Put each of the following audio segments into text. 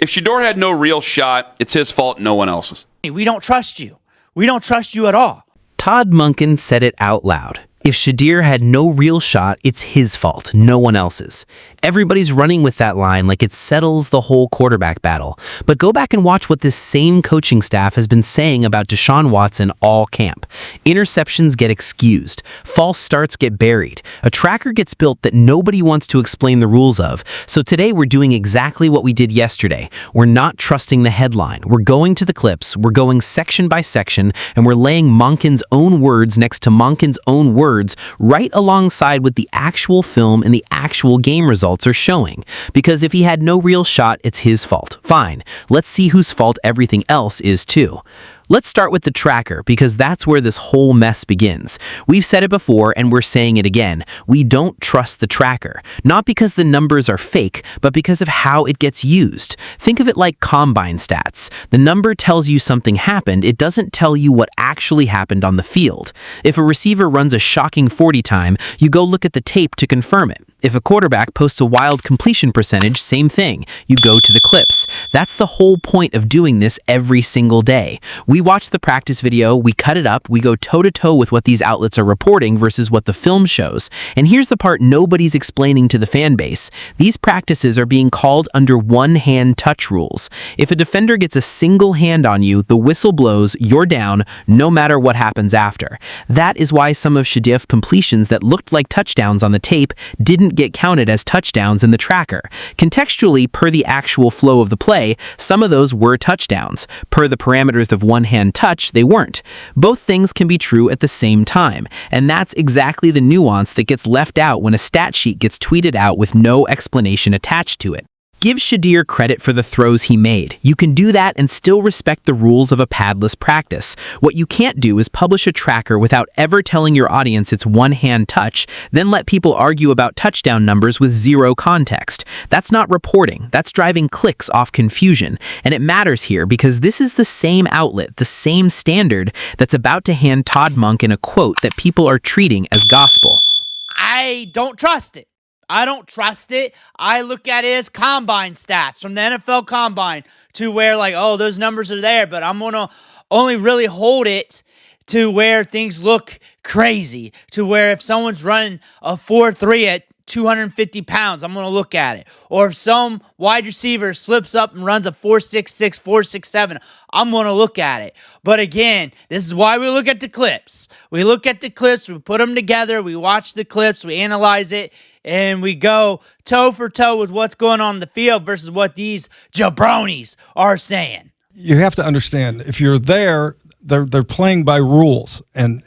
If Shedeur had no real shot, it's his fault, no one else's. We don't trust you. We don't trust you at all. Todd Monken said it out loud. If Shedeur had no real shot, it's his fault, no one else's. Everybody's running with that line like it settles the whole quarterback battle. But go back and watch what this same coaching staff has been saying about Deshaun Watson all camp. Interceptions get excused. False starts get buried. A tracker gets built that nobody wants to explain the rules of. So today we're doing exactly what we did yesterday. We're not trusting the headline. We're going to the clips. We're going section by section, and we're laying Monken's own words next to Monken's own words right alongside what the actual film and the actual game results are showing. Because if he had no real shot, it's his fault. Fine. Let's see whose fault everything else is too. Let's start with the tracker, because that's where this whole mess begins. We've said it before, and we're saying it again. We don't trust the tracker. Not because the numbers are fake, but because of how it gets used. Think of it like combine stats. The number tells you something happened, it doesn't tell you what actually happened on the field. If a receiver runs a shocking 40 time, you go look at the tape to confirm it. If a quarterback posts a wild completion percentage, same thing. You go to the clips. That's the whole point of doing this every single day. We watch the practice video, we cut it up, we go toe-to-toe with what these outlets are reporting versus what the film shows. And here's the part nobody's explaining to the fan base. These practices are being called under one-hand touch rules. If a defender gets a single hand on you, the whistle blows, you're down, no matter what happens after. That is why some of Shedeur's completions that looked like touchdowns on the tape didn't get counted as touchdowns in the tracker. Contextually, per the actual flow of the play, some of those were touchdowns. Per the parameters of one-hand touch, they weren't. Both things can be true at the same time, and that's exactly the nuance that gets left out when a stat sheet gets tweeted out with no explanation attached to it. Give Shedeur credit for the throws he made. You can do that and still respect the rules of a padless practice. What you can't do is publish a tracker without ever telling your audience it's one-hand touch, then let people argue about touchdown numbers with zero context. That's not reporting. That's driving clicks off confusion. And it matters here because this is the same outlet, the same standard that's about to hand Todd Monken a quote that people are treating as gospel. I don't trust it. I don't trust it. I look at it as combine stats from the NFL combine to where like, oh, those numbers are there, but I'm going to only really hold it to where things look crazy, to where if someone's running a 4.3 at 250 pounds, I'm going to look at it. Or if some wide receiver slips up and runs a 4.66, 4.67, I'm going to look at it. But again, this is why we look at the clips. We look at the clips, we put them together, we watch the clips, we analyze it, and we go toe for toe with what's going on in the field versus what these jabronis are saying. You have to understand, if you're there, they're playing by rules. And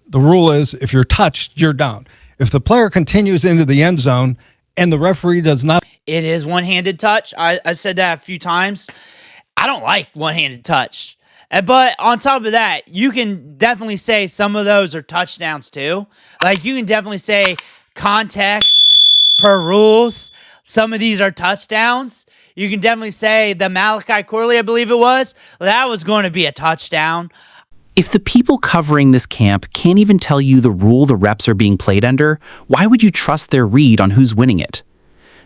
the rule is, if you're touched, you're down. If the player continues into the end zone and the referee does not... It is one-handed touch. I said that a few times. I don't like one-handed touch. But on top of that, you can definitely say some of those are touchdowns too. Like, you can definitely say context per rules. Some of these are touchdowns. You can definitely say the Malachi Corley, I believe it was, that was going to be a touchdown. If the people covering this camp can't even tell you the rule the reps are being played under, why would you trust their read on who's winning it?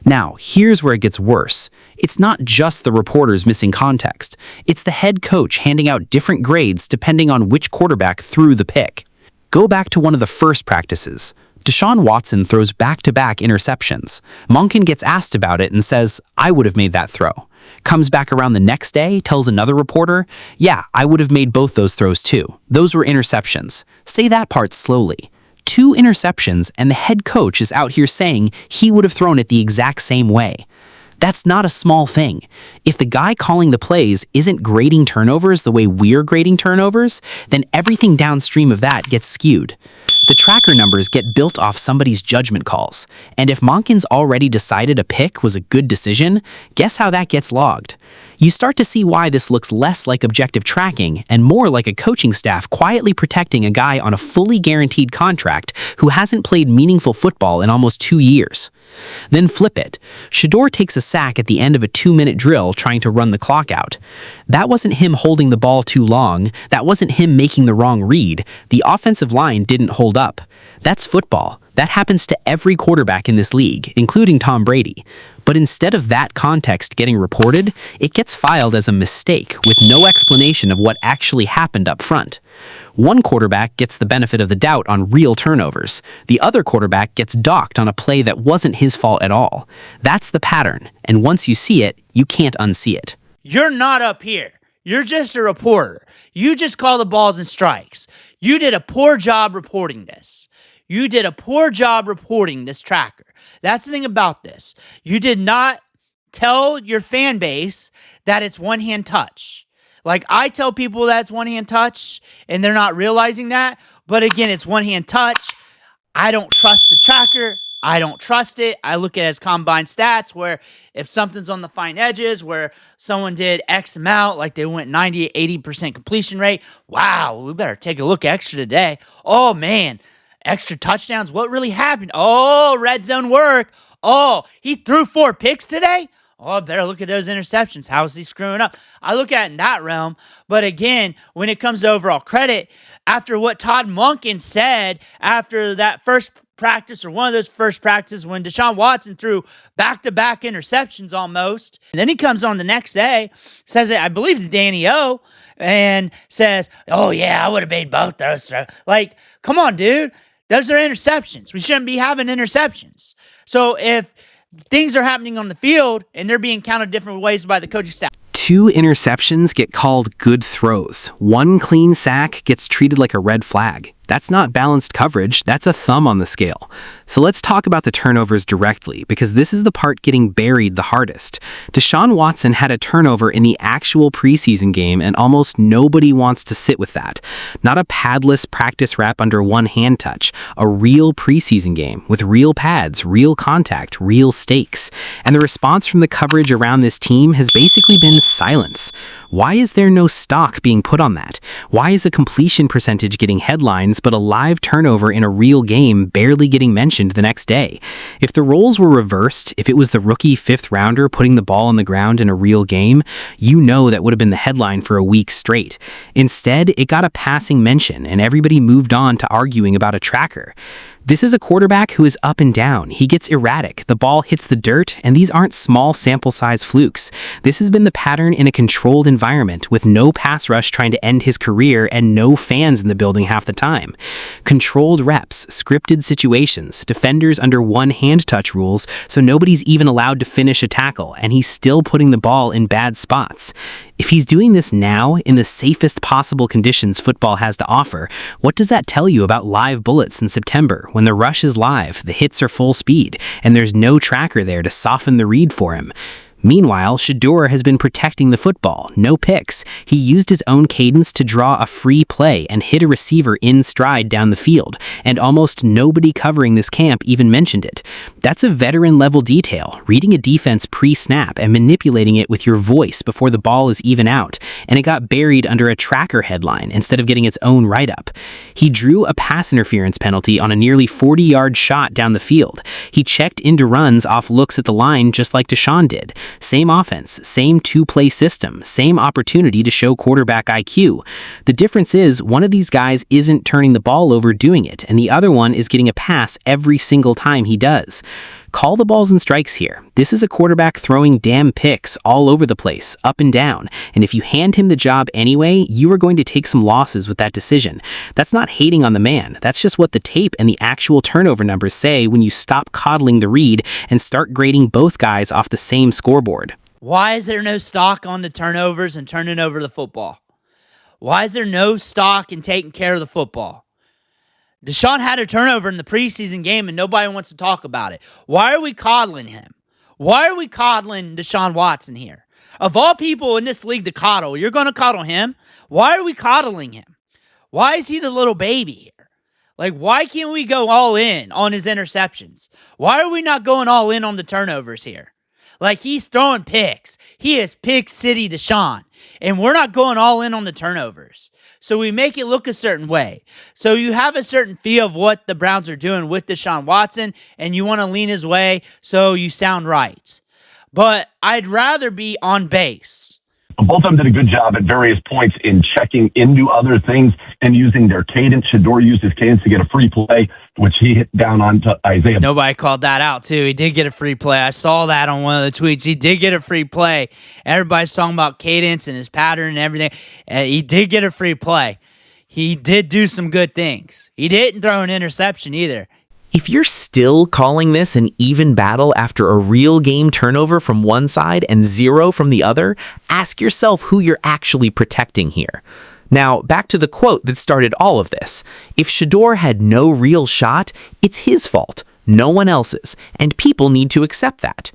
Now, here's where it gets worse. It's not just the reporters missing context. It's the head coach handing out different grades depending on which quarterback threw the pick. Go back to one of the first practices. Deshaun Watson throws back-to-back interceptions. Monken gets asked about it and says, I would have made that throw. Comes back around the next day, tells another reporter, yeah, I would have made both those throws too. Those were interceptions. Say that part slowly. 2 interceptions, and the head coach is out here saying he would have thrown it the exact same way. That's not a small thing. If the guy calling the plays isn't grading turnovers the way we're grading turnovers, then everything downstream of that gets skewed. The tracker numbers get built off somebody's judgment calls. And if Monken's already decided a pick was a good decision, guess how that gets logged? You start to see why this looks less like objective tracking and more like a coaching staff quietly protecting a guy on a fully guaranteed contract who hasn't played meaningful football in almost 2 years. Then flip it. Shedeur takes a sack at the end of a 2-minute drill trying to run the clock out. That wasn't him holding the ball too long. That wasn't him making the wrong read. The offensive line didn't hold up. That's football. That happens to every quarterback in this league, including Tom Brady. But instead of that context getting reported, it gets filed as a mistake with no explanation of what actually happened up front. One quarterback gets the benefit of the doubt on real turnovers. The other quarterback gets docked on a play that wasn't his fault at all. That's the pattern, and once you see it, you can't unsee it. You're not up here. You're just a reporter. You just call the balls and strikes. You did a poor job reporting this. You did a poor job reporting this tracker. That's the thing about this. You did not tell your fan base that it's one-hand touch. Like, I tell people that's one-hand touch, and they're not realizing that. But again, it's one-hand touch. I don't trust the tracker. I don't trust it. I look at it as combined stats where if something's on the fine edges, where someone did X amount, like they went 90, 80% completion rate, wow, we better take a look extra today. Oh, man, extra touchdowns. What really happened? Oh, red zone work. Oh, he threw 4 picks today? Oh, I better look at those interceptions. How is he screwing up? I look at it in that realm. But again, when it comes to overall credit, after what Todd Monken said after that first practice, or one of those first practices when Deshaun Watson threw back-to-back interceptions almost, and then he comes on the next day, says it, I believe, to Danny O, and says, oh yeah, I would have made both those. Like, come on, dude. Those are interceptions. We shouldn't be having interceptions. So if things are happening on the field and they're being counted different ways by the coaching staff, 2 interceptions get called good throws. 1 clean sack gets treated like a red flag. That's not balanced coverage, that's a thumb on the scale. So let's talk about the turnovers directly, because this is the part getting buried the hardest. Deshaun Watson had a turnover in the actual preseason game, and almost nobody wants to sit with that. Not a padless practice wrap under one hand touch, a real preseason game with real pads, real contact, real stakes. And the response from the coverage around this team has basically been silence. Why is there no stock being put on that? Why is the completion percentage getting headlines, but a live turnover in a real game barely getting mentioned the next day? If the roles were reversed, if it was the rookie 5th rounder putting the ball on the ground in a real game, you know that would have been the headline for a week straight. Instead, it got a passing mention, and everybody moved on to arguing about a tracker. This is a quarterback who is up and down. He gets erratic, the ball hits the dirt, and these aren't small sample size flukes. This has been the pattern in a controlled environment with no pass rush trying to end his career and no fans in the building half the time. Controlled reps, scripted situations, defenders under one hand touch rules, so nobody's even allowed to finish a tackle, and he's still putting the ball in bad spots. If he's doing this now, in the safest possible conditions football has to offer, what does that tell you about live bullets in September, when the rush is live, the hits are full speed, and there's no tracker there to soften the read for him? Meanwhile, Shedeur has been protecting the football, no picks. He used his own cadence to draw a free play and hit a receiver in stride down the field, and almost nobody covering this camp even mentioned it. That's a veteran-level detail, reading a defense pre-snap and manipulating it with your voice before the ball is even out, and it got buried under a tracker headline instead of getting its own write-up. He drew a pass interference penalty on a nearly 40-yard shot down the field. He checked into runs off looks at the line just like Deshaun did. Same offense, same 2-play system, same opportunity to show quarterback IQ. The difference is one of these guys isn't turning the ball over doing it, and the other one is getting a pass every single time he does. Call the balls and strikes here. This is a quarterback throwing damn picks all over the place, up and down, and if you hand him the job anyway, you are going to take some losses with that decision. That's not hating on the man. That's just what the tape and the actual turnover numbers say when you stop coddling the read and start grading both guys off the same scoreboard. why is there no stock on the turnovers and turning over the football? Why is there no stock in taking care of the football? Deshaun had a turnover in the preseason game and nobody wants to talk about it. Why are we coddling him? Why are we coddling Deshaun Watson here? Of all people in this league to coddle, you're going to coddle him? Why are we coddling him? Why is he the little baby here? Like, why can't we go all in on his interceptions? Why are we not going all in on the turnovers here? Like, he's throwing picks. He is pick city Deshaun. And we're not going all in on the turnovers. So we make it look a certain way. So you have a certain feel of what the Browns are doing with Deshaun Watson, and you want to lean his way so you sound right. But I'd rather be on base But both of them did a good job at various points in checking into other things and using their cadence. Shedeur used his cadence to get a free play, which he hit down onto Isaiah. Nobody called that out, too. He did get a free play. I saw that on one of the tweets. He did get a free play. Everybody's talking about cadence and his pattern and everything. He did get a free play. He did do some good things. He didn't throw an interception either. If you're still calling this an even battle after a real game turnover from one side and 0 from the other, ask yourself who you're actually protecting here. Now, back to the quote that started all of this. If Shedeur had no real shot, it's his fault, no one else's, and people need to accept that.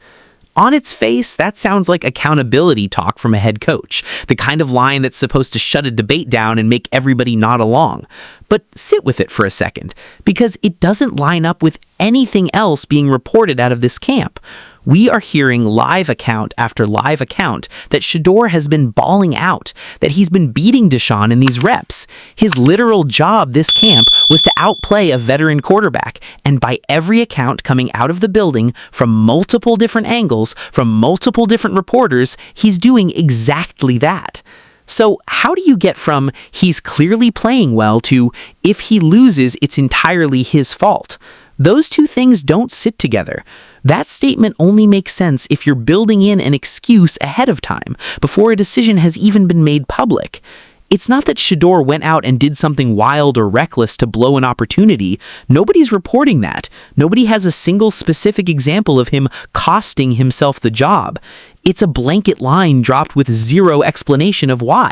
On its face, that sounds like accountability talk from a head coach, the kind of line that's supposed to shut a debate down and make everybody nod along. But sit with it for a second, because it doesn't line up with anything else being reported out of this camp. We are hearing live account after live account that Shedeur has been balling out, that he's been beating Deshaun in these reps. His literal job this camp was to outplay a veteran quarterback, and by every account coming out of the building from multiple different angles, from multiple different reporters, he's doing exactly that. So how do you get from he's clearly playing well to if he loses, it's entirely his fault? Those two things don't sit together. That statement only makes sense if you're building in an excuse ahead of time, before a decision has even been made public. It's not that Shedeur went out and did something wild or reckless to blow an opportunity. Nobody's reporting that. Nobody has a single specific example of him costing himself the job. It's a blanket line dropped with 0 explanation of why.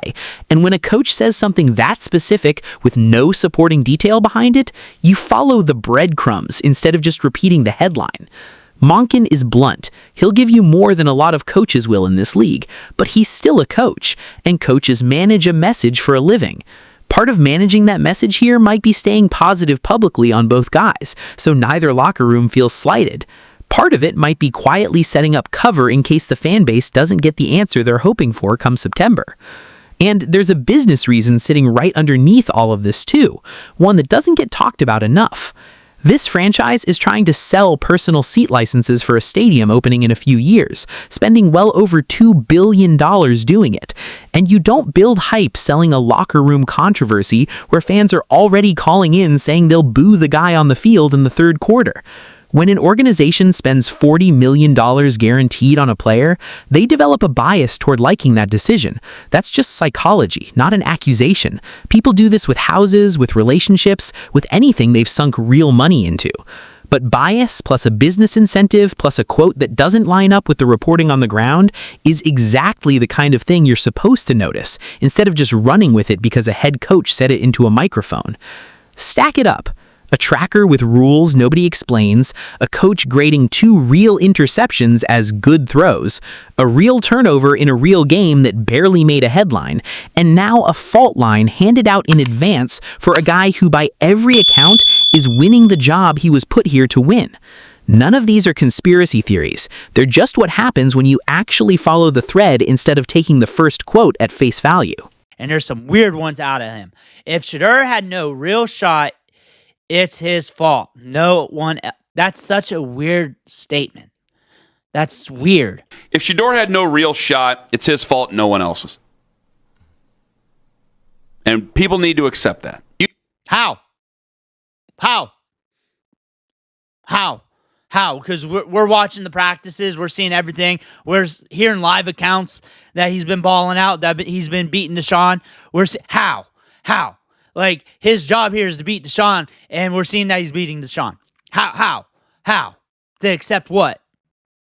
And when a coach says something that specific with no supporting detail behind it, you follow the breadcrumbs instead of just repeating the headline. Monken is blunt. He'll give you more than a lot of coaches will in this league, but he's still a coach, and coaches manage a message for a living. Part of managing that message here might be staying positive publicly on both guys, so neither locker room feels slighted. Part of it might be quietly setting up cover in case the fan base doesn't get the answer they're hoping for come September. And there's a business reason sitting right underneath all of this too, one that doesn't get talked about enough. This franchise is trying to sell personal seat licenses for a stadium opening in a few years, spending well over $2 billion doing it. And you don't build hype selling a locker room controversy where fans are already calling in saying they'll boo the guy on the field in the third quarter. When an organization spends $40 million guaranteed on a player, they develop a bias toward liking that decision. That's just psychology, not an accusation. People do this with houses, with relationships, with anything they've sunk real money into. But bias plus a business incentive plus a quote that doesn't line up with the reporting on the ground is exactly the kind of thing you're supposed to notice, instead of just running with it because a head coach said it into a microphone. Stack it up. A tracker with rules nobody explains, a coach grading 2 real interceptions as good throws, a real turnover in a real game that barely made a headline, and now a fault line handed out in advance for a guy who by every account is winning the job he was put here to win. None of these are conspiracy theories. They're just what happens when you actually follow the thread instead of taking the first quote at face value. And there's some weird ones out of him. If Shedeur had no real shot, it's his fault. No one else. That's such a weird statement. That's weird. If Shedeur had no real shot, it's his fault, no one else's. And people need to accept that. How? Because we're watching the practices. We're seeing everything. We're hearing live accounts that he's been balling out, that he's been beating Deshaun. How? Like, his job here is to beat Deshaun, and we're seeing that he's beating Deshaun. How? To accept what?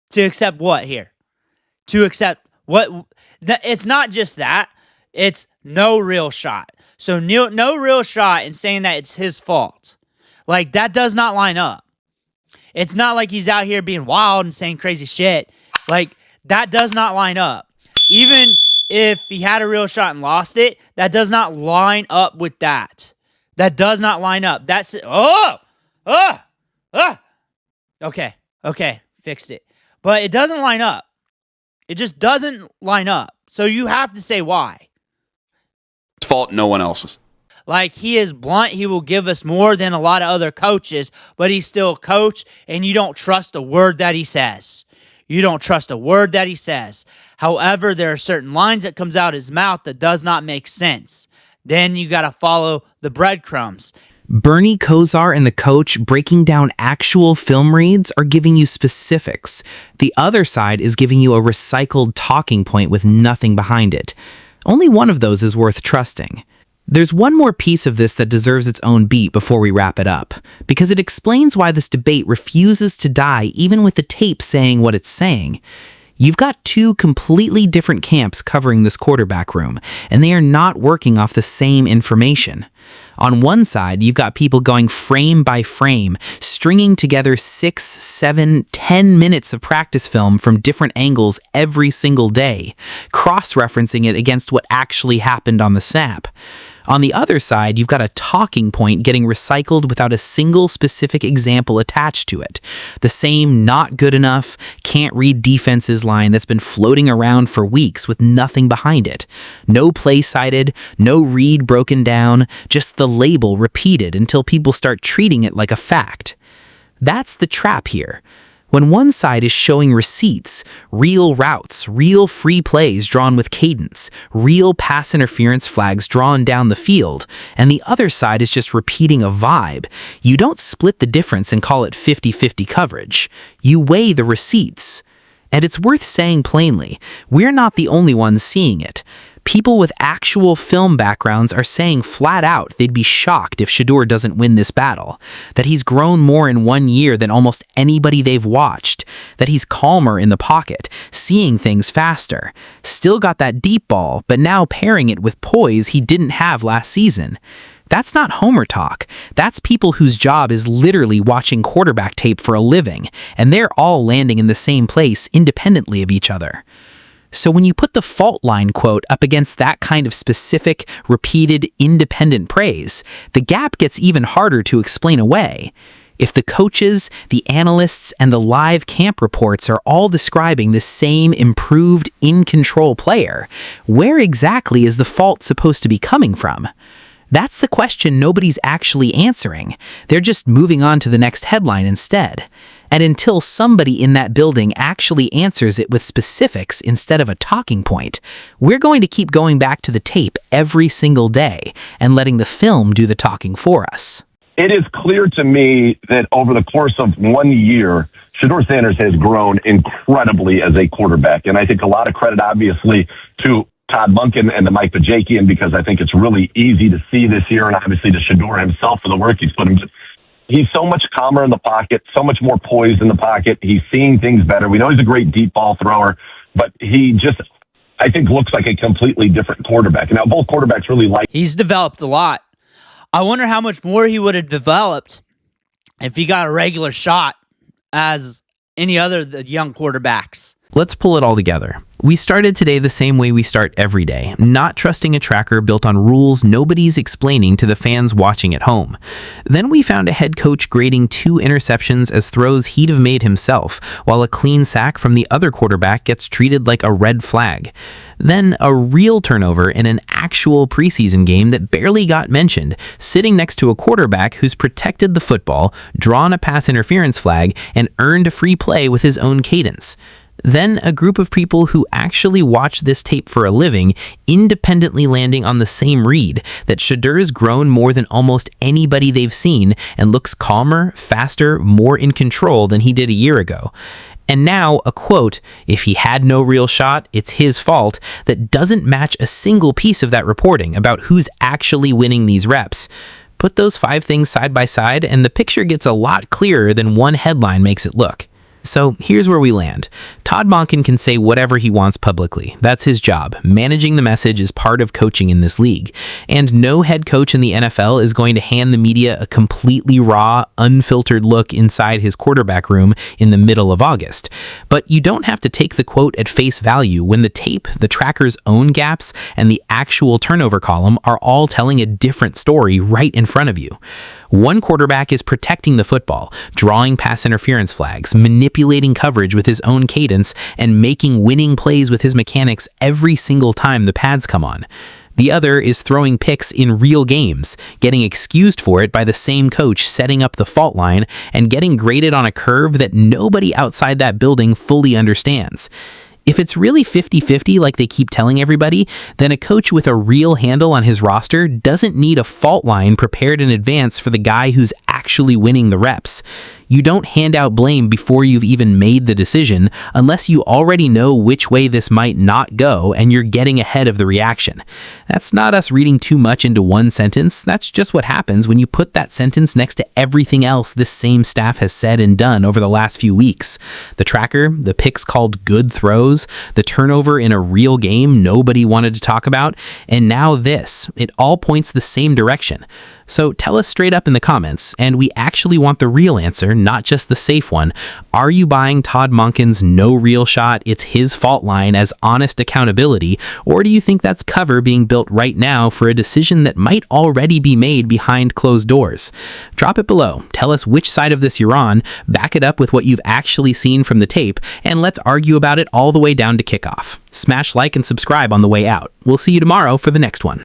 To accept what here? To accept what? It's not just that. It's no real shot. So no real shot and saying that it's his fault. Like, that does not line up. It's not like he's out here being wild and saying crazy shit. Like, that does not line up. Even if he had a real shot and lost it, that does not line up with that. That does not line up. That's okay, fixed it. But it doesn't line up. It just doesn't line up. So you have to say why. Fault, no one else's. Like, he is blunt. He will give us more than a lot of other coaches, but he's still a coach, and you don't trust a word that he says. You don't trust a word that he says. However, there are certain lines that comes out his mouth that does not make sense. Then you got to follow the breadcrumbs. Bernie Kosar and the coach breaking down actual film reads are giving you specifics. The other side is giving you a recycled talking point with nothing behind it. Only one of those is worth trusting. There's one more piece of this that deserves its own beat before we wrap it up, because it explains why this debate refuses to die even with the tape saying what it's saying. You've got two completely different camps covering this quarterback room, and they are not working off the same information. On one side, you've got people going frame by frame, stringing together 6, 7, 10 minutes of practice film from different angles every single day, cross-referencing it against what actually happened on the snap. On the other side, you've got a talking point getting recycled without a single specific example attached to it. The same not good enough, can't read defenses line that's been floating around for weeks with nothing behind it. No play cited, no read broken down, just the label repeated until people start treating it like a fact. That's the trap here. When one side is showing receipts, real routes, real free plays drawn with cadence, real pass interference flags drawn down the field, and the other side is just repeating a vibe, you don't split the difference and call it 50-50 coverage. You weigh the receipts. And it's worth saying plainly, we're not the only ones seeing it. People with actual film backgrounds are saying flat out they'd be shocked if Shedeur doesn't win this battle, that he's grown more in 1 year than almost anybody they've watched, that he's calmer in the pocket, seeing things faster, still got that deep ball, but now pairing it with poise he didn't have last season. That's not homer talk. That's people whose job is literally watching quarterback tape for a living, and they're all landing in the same place independently of each other. So when you put the fault line quote up against that kind of specific, repeated, independent praise, the gap gets even harder to explain away. If the coaches, the analysts, and the live camp reports are all describing the same improved, in-control player, where exactly is the fault supposed to be coming from? That's the question nobody's actually answering. They're just moving on to the next headline instead. And until somebody in that building actually answers it with specifics instead of a talking point, we're going to keep going back to the tape every single day and letting the film do the talking for us. It is clear to me that over the course of 1 year, Shedeur Sanders has grown incredibly as a quarterback. And I think a lot of credit, obviously, to Todd Monken and to Mike Bajakian, because I think it's really easy to see this year, and obviously to Shedeur himself for the work he's put in. He's so much calmer in the pocket, so much more poised in the pocket. He's seeing things better. We know he's a great deep ball thrower, but he just, I think, looks like a completely different quarterback. Now, both quarterbacks really like. He's developed a lot. I wonder how much more he would have developed if he got a regular shot as any other of the young quarterbacks. Let's pull it all together. We started today the same way we start every day, not trusting a tracker built on rules nobody's explaining to the fans watching at home. Then we found a head coach grading 2 interceptions as throws he'd have made himself, while a clean sack from the other quarterback gets treated like a red flag. Then a real turnover in an actual preseason game that barely got mentioned, sitting next to a quarterback who's protected the football, drawn a pass interference flag, and earned a free play with his own cadence. Then a group of people who actually watch this tape for a living independently landing on the same read, that Shedeur's grown more than almost anybody they've seen and looks calmer, faster, more in control than he did a year ago. And now a quote, "If he had no real shot, it's his fault," that doesn't match a single piece of that reporting about who's actually winning these reps. Put those 5 things side by side and the picture gets a lot clearer than one headline makes it look. So here's where we land. Todd Monken can say whatever he wants publicly. That's his job. Managing the message is part of coaching in this league. And no head coach in the NFL is going to hand the media a completely raw, unfiltered look inside his quarterback room in the middle of August. But you don't have to take the quote at face value when the tape, the tracker's own gaps, and the actual turnover column are all telling a different story right in front of you. One quarterback is protecting the football, drawing pass interference flags, manipulating coverage with his own cadence, and making winning plays with his mechanics every single time the pads come on. The other is throwing picks in real games, getting excused for it by the same coach setting up the fault line, and getting graded on a curve that nobody outside that building fully understands. If it's really 50-50 like they keep telling everybody, then a coach with a real handle on his roster doesn't need a fault line prepared in advance for the guy who's actually winning the reps. You don't hand out blame before you've even made the decision unless you already know which way this might not go and you're getting ahead of the reaction. That's not us reading too much into one sentence. That's just what happens when you put that sentence next to everything else this same staff has said and done over the last few weeks. The tracker, the picks called good throws, the turnover in a real game nobody wanted to talk about, and now this. It all points the same direction. So tell us straight up in the comments, and we actually want the real answer, not just the safe one. Are you buying Todd Monken's no real shot, it's his fault line as honest accountability, or do you think that's cover being built right now for a decision that might already be made behind closed doors? Drop it below. Tell us which side of this you're on, back it up with what you've actually seen from the tape, and let's argue about it all the way down to kickoff. Smash like and subscribe on the way out. We'll see you tomorrow for the next one.